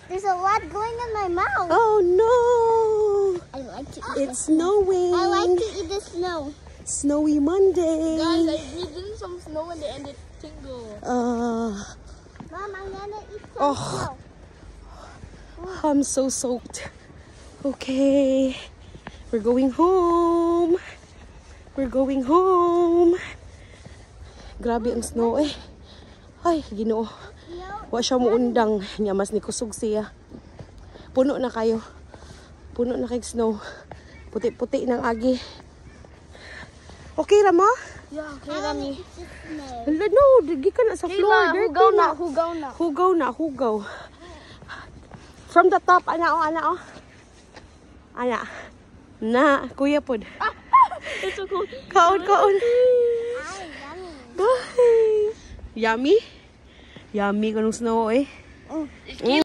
There's a lot going in my mouth. Oh no! I like to eat It's snowing. I like to eat the snow. Snowy Monday. Guys, I breathed in some snow and it tingled. Mom, I'm gonna eat some snow. I'm so soaked. Okay. We're going home. We're going home. Grabe ang snow eh. Ay, Ginoo. Wa siya mo undang. Nyamas ni kusog siya. Puno na kayo. Puno na kay snow. Puti-puti ng agi. Okay ra mo? Yeah, okay, Rami. No, digi ka na sa floor. Hugaw na, hugaw na. Hugaw na, hugaw. From the top, ana o, ana o. Ana. Na, kuya pod. It's so cool. Kaon, kaon. Ay, yummy. Bye. Yummy? Yummy kanong snow eh.